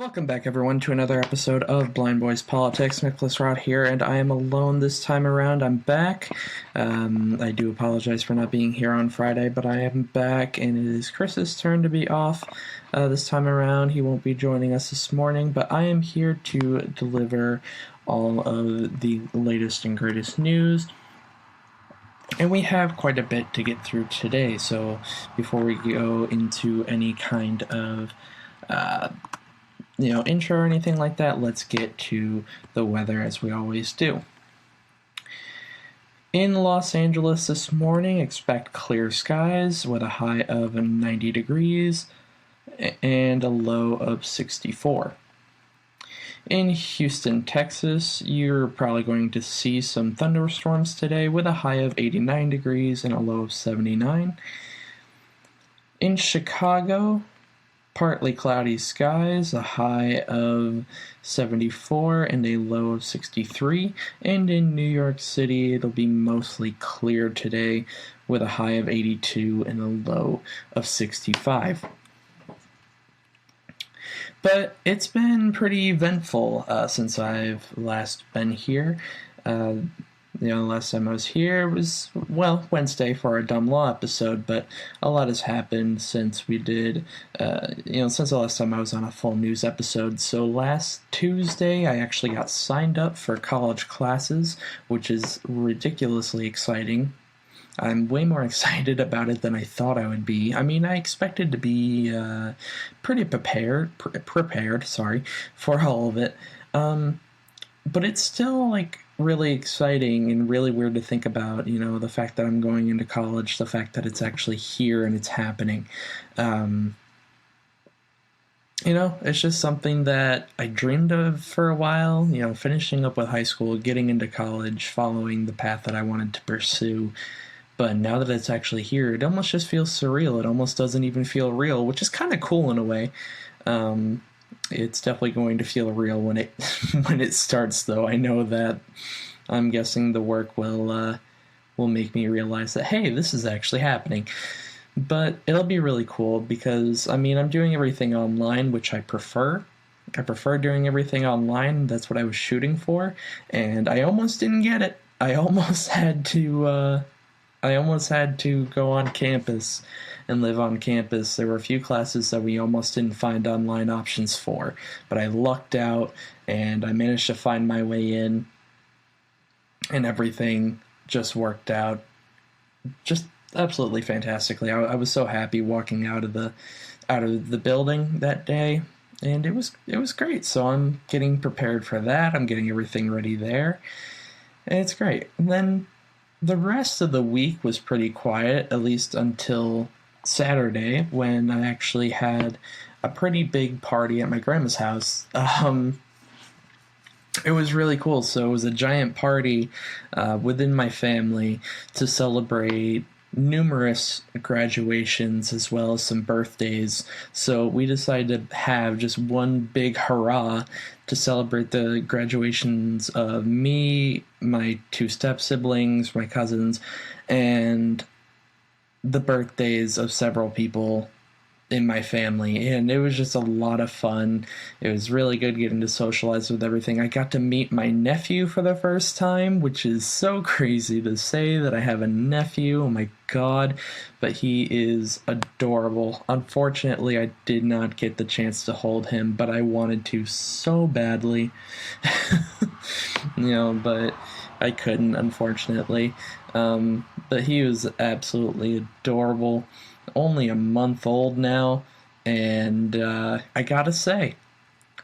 Welcome back, everyone, to another episode of Blind Boys Politics. Nicholas Rod here, and I am alone this time around. I'm back. I do apologize for not being here on Friday, but I am back, and it is Chris's turn to be off this time around. He won't be joining us this morning, but I am here to deliver all of the latest and greatest news. And we have quite a bit to get through today, so before we go into any kind of intro or anything like that, let's get to the weather as we always do. In Los Angeles this morning, expect clear skies with a high of 90 degrees and a low of 64. In Houston, Texas, you're probably going to see some thunderstorms today with a high of 89 degrees and a low of 79. In Chicago, partly cloudy skies, a high of 74 and a low of 63. And in New York City, it'll be mostly clear today with a high of 82 and a low of 65. But it's been pretty eventful since I've last been here. The last time I was here was, Wednesday for our Dumb Law episode, but a lot has happened since we did, since the last time I was on a full news episode. So last Tuesday, I actually got signed up for college classes, which is ridiculously exciting. I'm way more excited about it than I thought I would be. I mean, I expected to be pretty prepared, for all of it. But it's still, really exciting and really weird to think about, the fact that I'm going into college, the fact that it's actually here and it's happening. It's just something that I dreamed of for a while, finishing up with high school, getting into college, following the path that I wanted to pursue. But now that it's actually here, it almost just feels surreal. It almost doesn't even feel real, which is kind of cool in a way. It's definitely going to feel real when it starts, though. I know that I'm guessing the work will make me realize that, hey, this is actually happening. But it'll be really cool because, I'm doing everything online, which I prefer. I prefer doing everything online. That's what I was shooting for, and I almost didn't get it. I almost had to go on campus and live on campus. There were a few classes that we almost didn't find online options for, but I lucked out and I managed to find my way in, and everything just worked out just absolutely fantastically. I was so happy walking out of the building that day, and it was great. So I'm getting prepared for that. I'm getting everything ready there, and it's great. And then the rest of the week was pretty quiet, at least until Saturday, when I actually had a pretty big party at my grandma's house. It was really cool. So it was a giant party within my family to celebrate numerous graduations as well as some birthdays. So we decided to have just one big hurrah to celebrate the graduations of me, my two step-siblings, my cousins, and the birthdays of several people in my family, and it was just a lot of fun. It was really good getting to socialize with everything. I got to meet my nephew for the first time, which is so crazy to say that I have a nephew. Oh my god, but he is adorable. Unfortunately, I did not get the chance to hold him, but I wanted to so badly. But I couldn't, unfortunately. But he was absolutely adorable. Only a month old now, and I gotta say,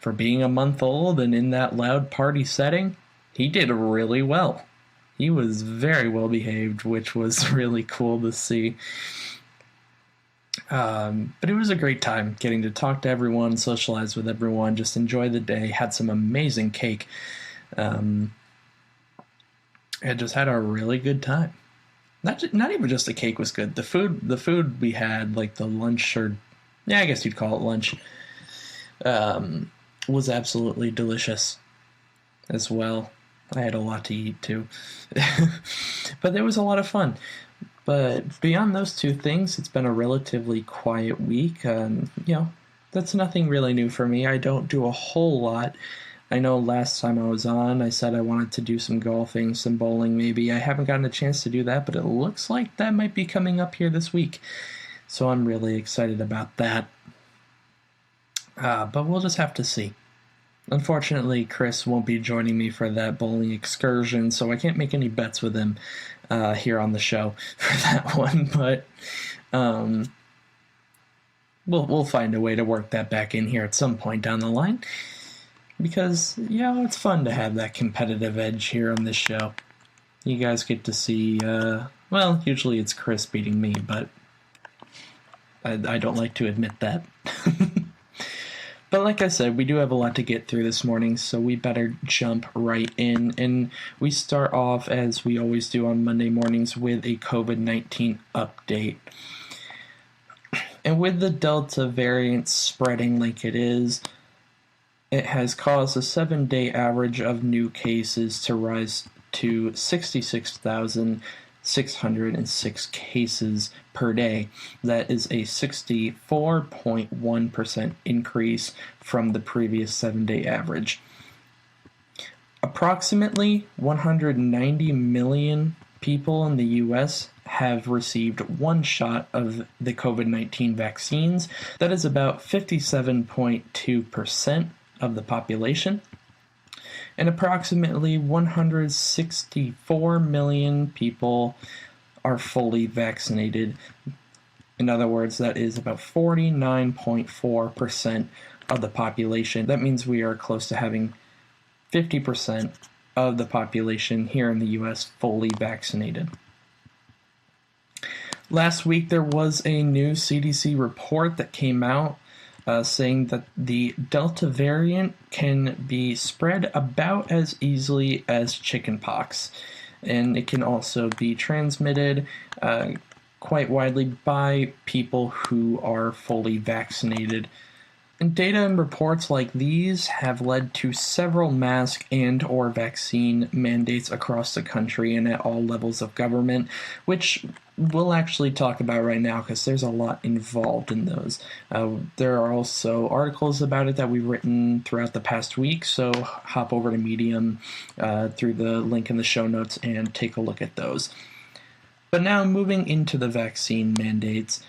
for being a month old and in that loud party setting, he did really well. He was very well behaved, which was really cool to see. But it was a great time getting to talk to everyone, socialize with everyone, just enjoy the day, had some amazing cake. I just had a really good time. Not even just the cake was good. The food we had, like the lunch, or I guess you'd call it lunch, was absolutely delicious as well. I had a lot to eat too. But there was a lot of fun. But beyond those two things, it's been a relatively quiet week. That's nothing really new for me. I don't do a whole lot. I know last time I was on, I said I wanted to do some golfing, some bowling maybe. I haven't gotten a chance to do that, but it looks like that might be coming up here this week. So I'm really excited about that. But we'll just have to see. Unfortunately, Chris won't be joining me for that bowling excursion, so I can't make any bets with him here on the show for that one. But we'll find a way to work that back in here at some point down the line. Because, it's fun to have that competitive edge here on this show. You guys get to see, usually it's Chris beating me, but I don't like to admit that. But like I said, we do have a lot to get through this morning, so we better jump right in. And we start off, as we always do on Monday mornings, with a COVID-19 update. And with the Delta variant spreading like it is, it has caused the 7-day average of new cases to rise to 66,606 cases per day. That is a 64.1% increase from the previous 7-day average. Approximately 190 million people in the U.S. have received one shot of the COVID-19 vaccines. That is about 57.2% of the population. And approximately 164 million people are fully vaccinated. In other words, that is about 49.4% of the population. That means we are close to having 50% of the population here in the U.S. fully vaccinated. Last week, there was a new CDC report that came out saying that the Delta variant can be spread about as easily as chickenpox, and it can also be transmitted quite widely by people who are fully vaccinated. And data and reports like these have led to several mask and or vaccine mandates across the country and at all levels of government, which we'll actually talk about right now because there's a lot involved in those. There are also articles about it that we've written throughout the past week, so hop over to Medium through the link in the show notes and take a look at those. But now moving into the vaccine mandates,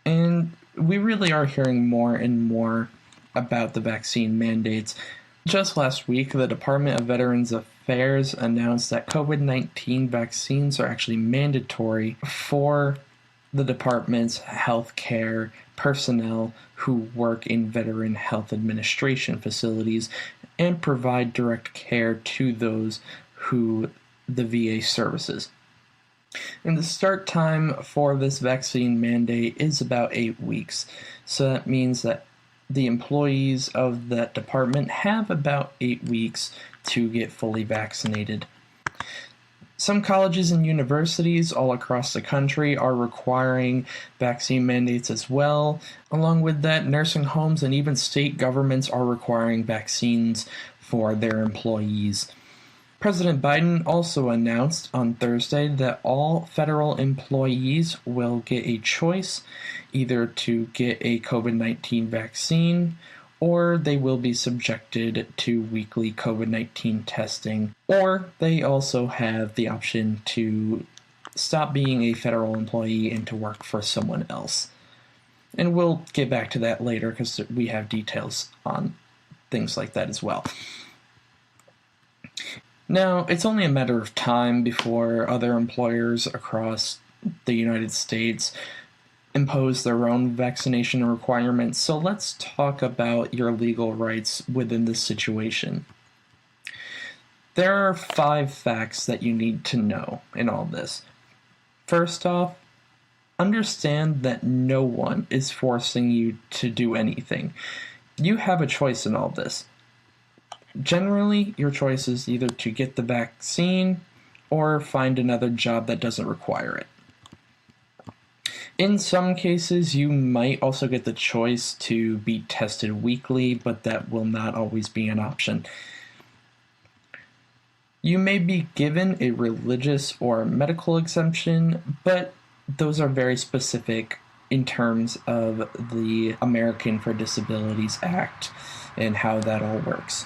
and we really are hearing more and more about the vaccine mandates. Just last week, the Department of Veterans Affairs announced that COVID-19 vaccines are actually mandatory for the department's healthcare personnel who work in Veteran Health Administration facilities and provide direct care to those who the VA services. And the start time for this vaccine mandate is about 8 weeks. So that means that the employees of that department have about 8 weeks to get fully vaccinated. Some colleges and universities all across the country are requiring vaccine mandates as well. Along with that, nursing homes and even state governments are requiring vaccines for their employees. President Biden also announced on Thursday that all federal employees will get a choice either to get a COVID-19 vaccine or they will be subjected to weekly COVID-19 testing, or they also have the option to stop being a federal employee and to work for someone else. And we'll get back to that later because we have details on things like that as well. Now, it's only a matter of time before other employers across the United States impose their own vaccination requirements, so let's talk about your legal rights within this situation. There are 5 facts that you need to know in all this. First off, understand that no one is forcing you to do anything. You have a choice in all this. Generally, your choice is either to get the vaccine or find another job that doesn't require it. In some cases, you might also get the choice to be tested weekly, but that will not always be an option. You may be given a religious or medical exemption, but those are very specific in terms of the American for Disabilities Act and how that all works.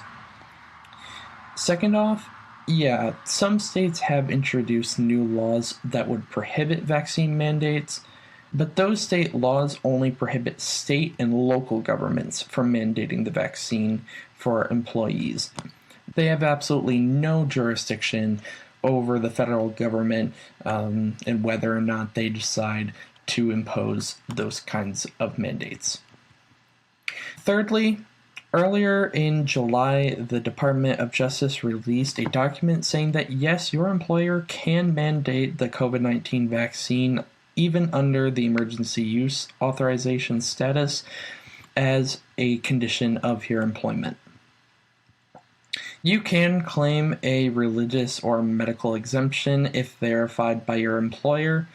Second off, yeah, some states have introduced new laws that would prohibit vaccine mandates, but those state laws only prohibit state and local governments from mandating the vaccine for employees. They have absolutely no jurisdiction over the federal government and whether or not they decide to impose those kinds of mandates. Thirdly, earlier in July, the Department of Justice released a document saying that yes, your employer can mandate the COVID-19 vaccine even under the emergency use authorization status as a condition of your employment. You can claim a religious or medical exemption if verified by your employer,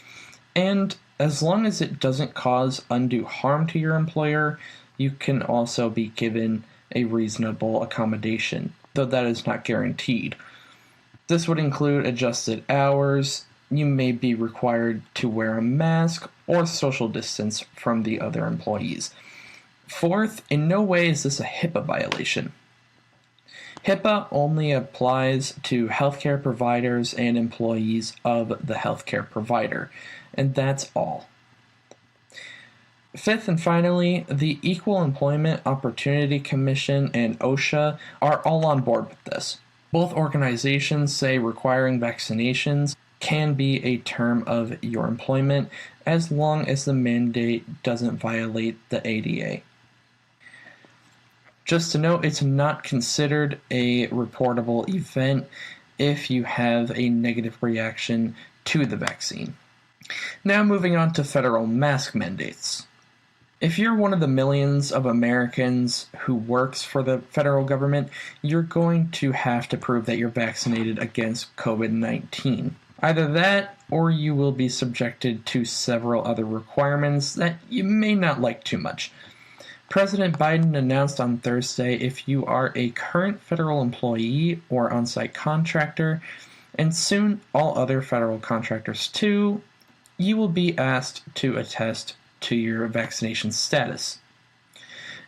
and as long as it doesn't cause undue harm to your employer, you can also be given a reasonable accommodation, though that is not guaranteed. This would include adjusted hours. You may be required to wear a mask or social distance from the other employees. Fourth, in no way is this a Hipaa violation. Hipaa only applies to healthcare providers and employees of the healthcare provider, and that's all. Fifth and finally, the Equal Employment Opportunity Commission and OSHA are all on board with this. Both organizations say requiring vaccinations can be a term of your employment as long as the mandate doesn't violate the ADA. Just to note, it's not considered a reportable event if you have a negative reaction to the vaccine. Now moving on to federal mask mandates. If you're one of the millions of Americans who works for the federal government, you're going to have to prove that you're vaccinated against COVID-19. Either that, or you will be subjected to several other requirements that you may not like too much. President Biden announced on Thursday if you are a current federal employee or on-site contractor, and soon all other federal contractors too, you will be asked to attest to your vaccination status.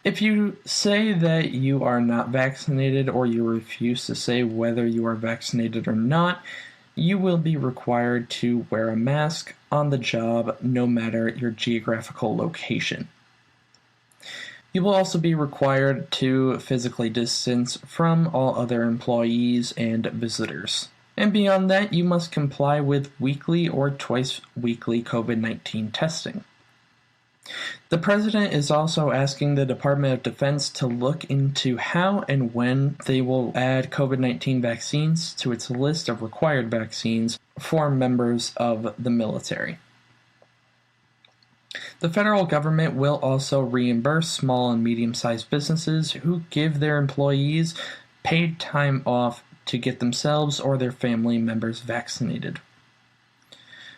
If you say that you are not vaccinated or you refuse to say whether you are vaccinated or not, you will be required to wear a mask on the job no matter your geographical location. You will also be required to physically distance from all other employees and visitors. And beyond that, you must comply with weekly or twice weekly COVID-19 testing. The president is also asking the Department of Defense to look into how and when they will add COVID-19 vaccines to its list of required vaccines for members of the military. The federal government will also reimburse small and medium-sized businesses who give their employees paid time off to get themselves or their family members vaccinated.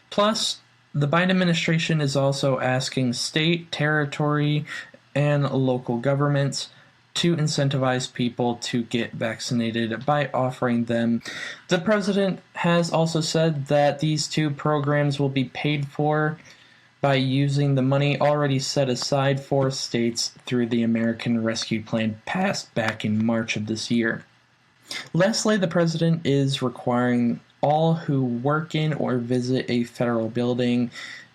Plus, the Biden administration is also asking state, territory, and local governments to incentivize people to get vaccinated by offering them. The president has also said that these two programs will be paid for by using the money already set aside for states through the American Rescue Plan passed back in March of this year. Lastly, the president is requiring all who work in or visit a federal building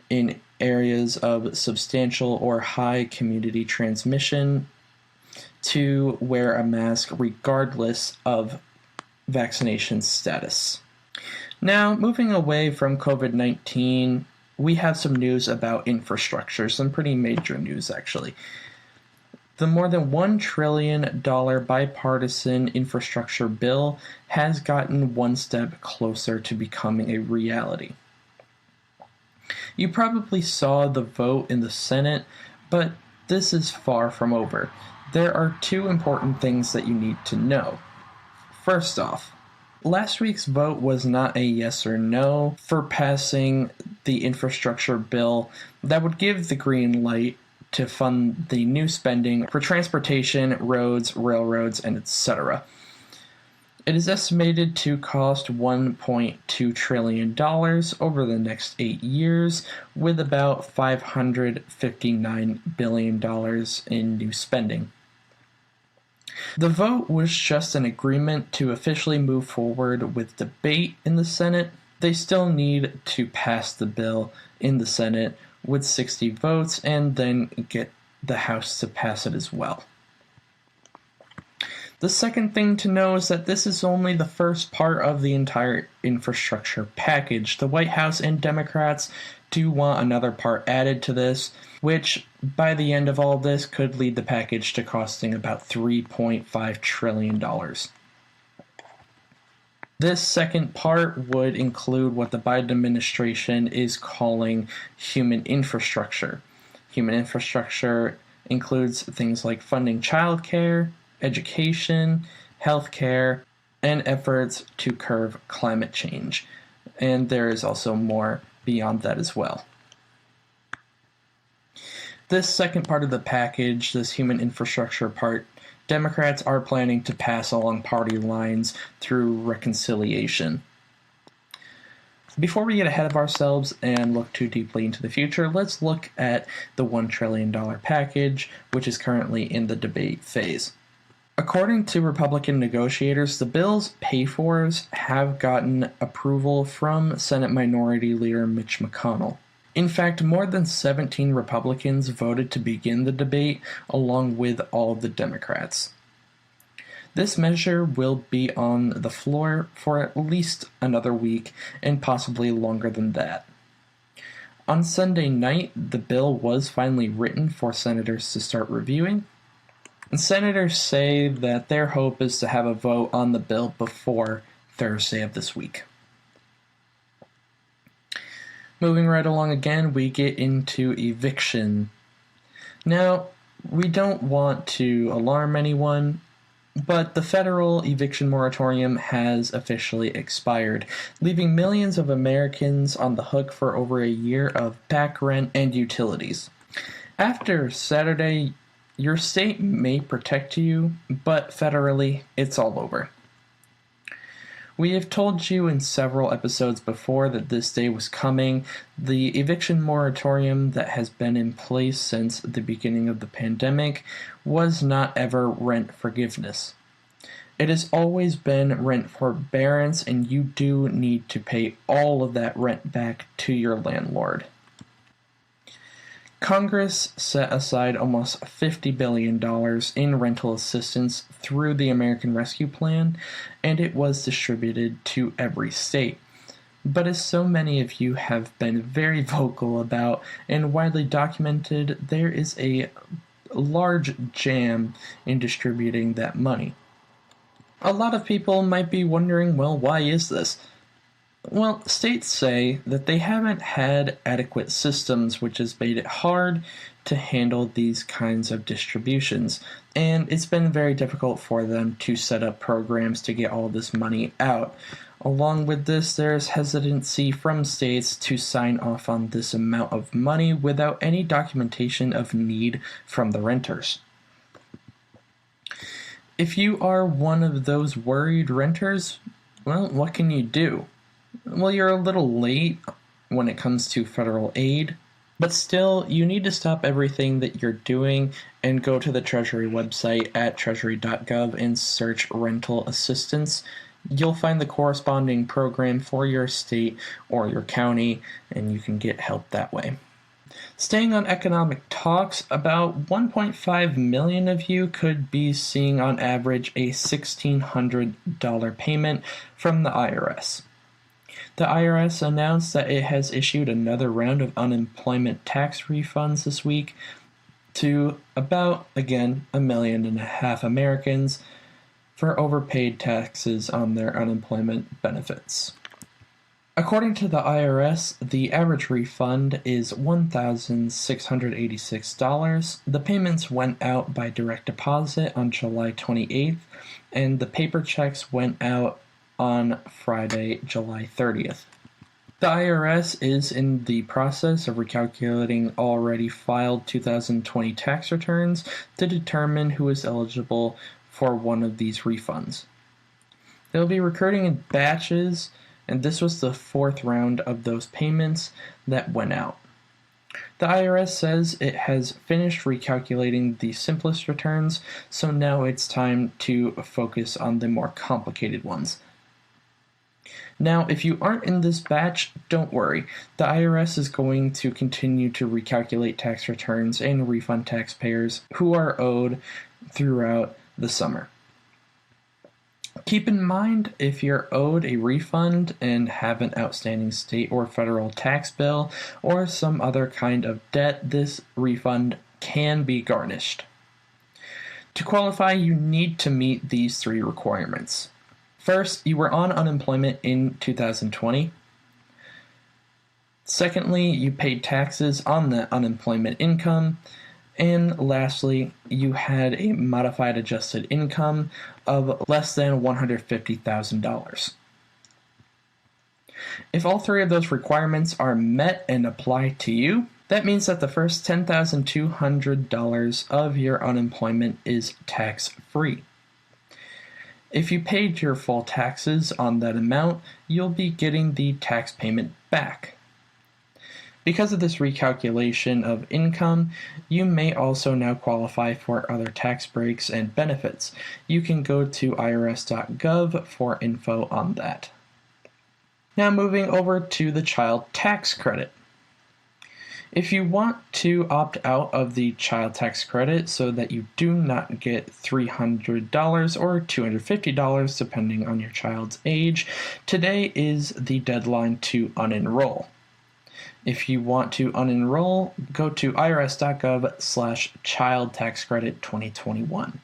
in areas of substantial or high community transmission to wear a mask regardless of vaccination status. Now, moving away from COVID-19, we have some news about infrastructure, some pretty major news actually. The more than $1 trillion bipartisan infrastructure bill has gotten one step closer to becoming a reality. You probably saw the vote in the Senate, but this is far from over. There are two important things that you need to know. First off, last week's vote was not a yes or no for passing the infrastructure bill that would give the green light to fund the new spending for transportation, roads, railroads, and etc. It is estimated to cost $1.2 trillion over the next 8 years, with about $559 billion in new spending. The vote was just an agreement to officially move forward with debate in the Senate. They still need to pass the bill in the Senate with 60 votes and then get the House to pass it as well. The second thing to know is that this is only the first part of the entire infrastructure package. The White House and Democrats do want another part added to this, which by the end of all this could lead the package to costing about $3.5 trillion. This second part would include what the Biden administration is calling human infrastructure. Human infrastructure includes things like funding childcare, education, healthcare, and efforts to curb climate change. And there is also more beyond that as well. This second part of the package, this human infrastructure part, Democrats are planning to pass along party lines through reconciliation. Before we get ahead of ourselves and look too deeply into the future, let's look at the $1 trillion package, which is currently in the debate phase. According to Republican negotiators, the bill's pay-fors have gotten approval from Senate Minority Leader Mitch McConnell. In fact, more than 17 Republicans voted to begin the debate, along with all of the Democrats. This measure will be on the floor for at least another week, and possibly longer than that. On Sunday night, the bill was finally written for senators to start reviewing. And senators say that their hope is to have a vote on the bill before Thursday of this week. Moving right along again, we get into eviction. Now, we don't want to alarm anyone, but the federal eviction moratorium has officially expired, leaving millions of Americans on the hook for over a year of back rent and utilities. After Saturday, your state may protect you, but federally, it's all over. We have told you in several episodes before that this day was coming. The eviction moratorium that has been in place since the beginning of the pandemic was not ever rent forgiveness. It has always been rent forbearance, and you do need to pay all of that rent back to your landlord. Congress set aside almost $50 billion in rental assistance through the American Rescue Plan, and it was distributed to every state. But as so many of you have been very vocal about and widely documented, there is a large jam in distributing that money. A lot of people might be wondering, well, why is this? Well, states say that they haven't had adequate systems, which has made it hard to handle these kinds of distributions, and it's been very difficult for them to set up programs to get all this money out. Along with this, there's hesitancy from states to sign off on this amount of money without any documentation of need from the renters. If you are one of those worried renters, well, what can you do? Well, you're a little late when it comes to federal aid, but still, you need to stop everything that you're doing and go to the Treasury website at treasury.gov and search rental assistance. You'll find the corresponding program for your state or your county, and you can get help that way. Staying on economic talks, about 1.5 million of you could be seeing on average a $1,600 payment from the IRS. The IRS announced that it has issued another round of unemployment tax refunds this week to about, again, 1.5 million Americans for overpaid taxes on their unemployment benefits. According to the IRS, the average refund is $1,686. The payments went out by direct deposit on July 28th, and the paper checks went out on Friday, July 30th. The IRS is in the process of recalculating already filed 2020 tax returns to determine who is eligible for one of these refunds. They'll be recruiting in batches, and this was the 4th round of those payments that went out. The IRS says it has finished recalculating the simplest returns, so now it's time to focus on the more complicated ones. Now, if you aren't in this batch, don't worry. The IRS is going to continue to recalculate tax returns and refund taxpayers who are owed throughout the summer. Keep in mind, if you're owed a refund and have an outstanding state or federal tax bill or some other kind of debt, this refund can be garnished. To qualify, you need to meet these 3 requirements. First, you were on unemployment in 2020. Secondly, you paid taxes on that unemployment income. And lastly, you had a modified adjusted income of less than $150,000. If all 3 of those requirements are met and apply to you, that means that the first $10,200 of your unemployment is tax-free. If you paid your full taxes on that amount, you'll be getting the tax payment back. Because of this recalculation of income, you may also now qualify for other tax breaks and benefits. You can go to irs.gov for info on that. Now moving over to the child tax credit. If you want to opt out of the child tax credit so that you do not get $300 or $250 depending on your child's age, today is the deadline to unenroll. If you want to unenroll, go to irs.gov/child tax credit 2021.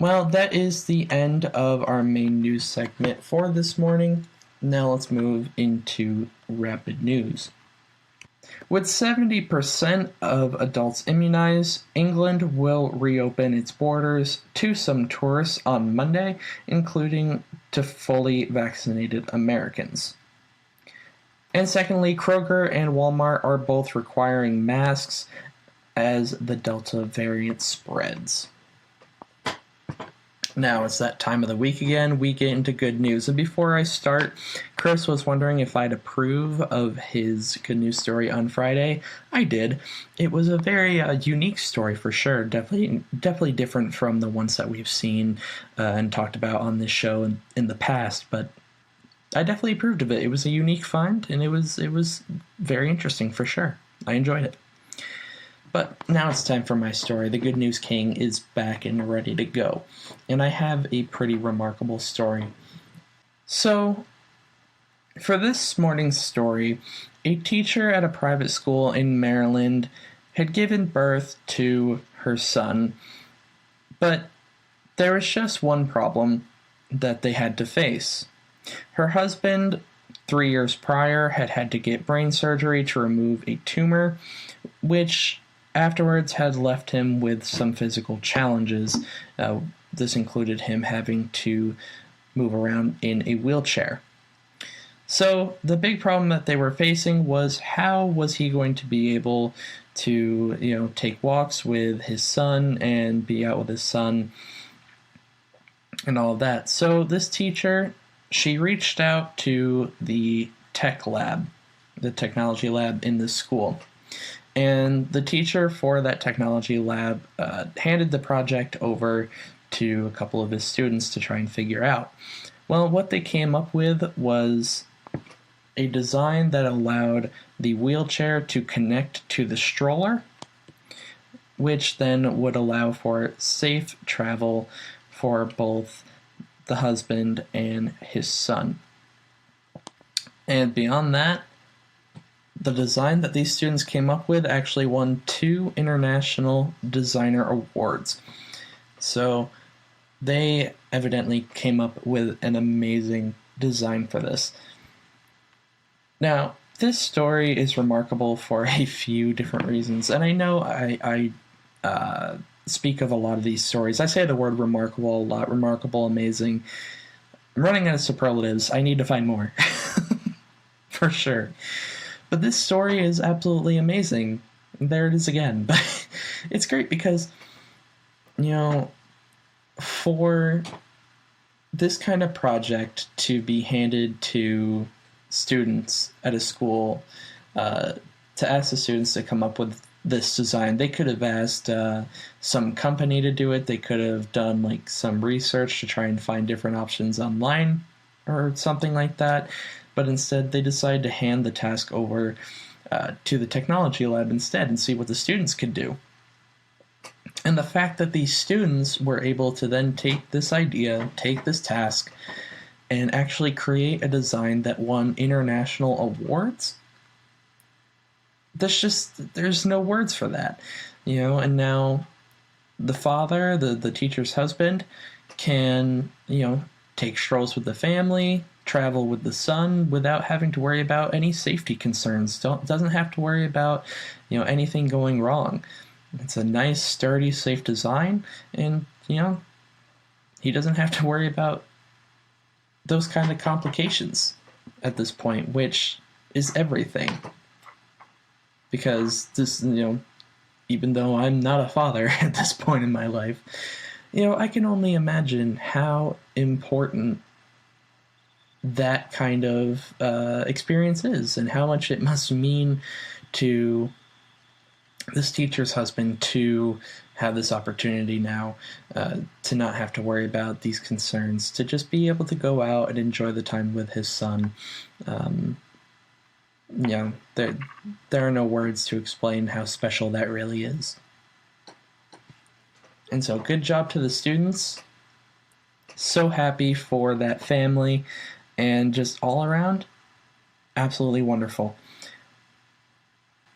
Well, that is the end of our main news segment for this morning. Now let's move into rapid news. With 70% of adults immunized, England will reopen its borders to some tourists on Monday, including to fully vaccinated Americans. And secondly, Kroger and Walmart are both requiring masks as the Delta variant spreads. Now it's that time of the week again. We get into good news. And before I start, Chris was wondering if I'd approve of his good news story on Friday. I did. It was a very unique story for sure. Definitely different from the ones that we've seen and talked about on this show in the past. But I definitely approved of it. It was a unique find, and it was very interesting for sure. I enjoyed it. But now it's time for my story. The Good News King is back and ready to go. And I have a pretty remarkable story. So, for this morning's story, a teacher at a private school in Maryland had given birth to her son. But there was just one problem that they had to face. Her husband, 3 years prior, had to get brain surgery to remove a tumor, which afterwards had left him with some physical challenges. This included him having to move around in a wheelchair. So the big problem that they were facing was, how was he going to be able to, take walks with his son and be out with his son and all of that. So this teacher, she reached out to the technology lab in the school. And the teacher for that technology lab handed the project over to a couple of his students to try and figure out. Well, what they came up with was a design that allowed the wheelchair to connect to the stroller, which then would allow for safe travel for both the husband and his son. And beyond that, the design that these students came up with actually won 2 international designer awards. So they evidently came up with an amazing design for this. Now, this story is remarkable for a few different reasons, and I know I speak of a lot of these stories. I say the word remarkable a lot. Remarkable, amazing. I'm running out of superlatives. I need to find more. For sure. But this story is absolutely amazing. There it is again. But it's great because, for this kind of project to be handed to students at a school, to ask the students to come up with this design, they could have asked some company to do it. They could have done like some research to try and find different options online or something like that. But instead, they decided to hand the task over to the technology lab instead and see what the students could do. And the fact that these students were able to then take this idea, take this task, and actually create a design that won international awards, there's no words for that. And now the father, the teacher's husband, can, take strolls with the family, travel with the son without having to worry about any safety concerns. Doesn't have to worry about, anything going wrong. It's a nice, sturdy, safe design, and, he doesn't have to worry about those kind of complications at this point, which is everything. Because this, even though I'm not a father at this point in my life, I can only imagine how important that kind of experience is and how much it must mean to this teacher's husband to have this opportunity now, to not have to worry about these concerns, to just be able to go out and enjoy the time with his son. There are no words to explain how special that really is. And so good job to the students. So happy for that family, and just all around, absolutely wonderful.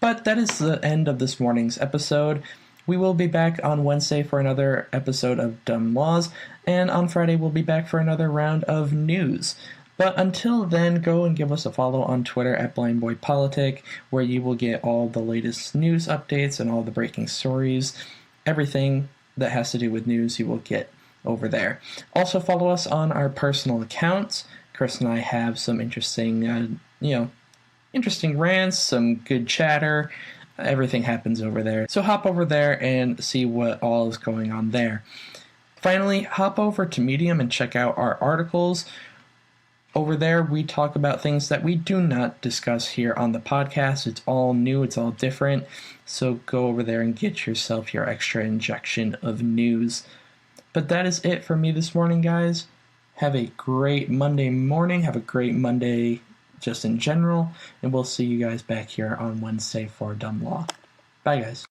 But that is the end of this morning's episode. We will be back on Wednesday for another episode of Dumb Laws, and on Friday we'll be back for another round of news. But until then, go and give us a follow on Twitter at BlindBoyPolitic, where you will get all the latest news updates and all the breaking stories. Everything that has to do with news you will get over there. Also follow us on our personal accounts. Chris and I have some interesting, interesting rants, some good chatter. Everything happens over there. So hop over there and see what all is going on there. Finally, hop over to Medium and check out our articles. Over there, we talk about things that we do not discuss here on the podcast. It's all new, it's all different. So go over there and get yourself your extra injection of news. But that is it for me this morning, guys. Have a great Monday morning. Have a great Monday just in general. And we'll see you guys back here on Wednesday for Dumb Law. Bye, guys.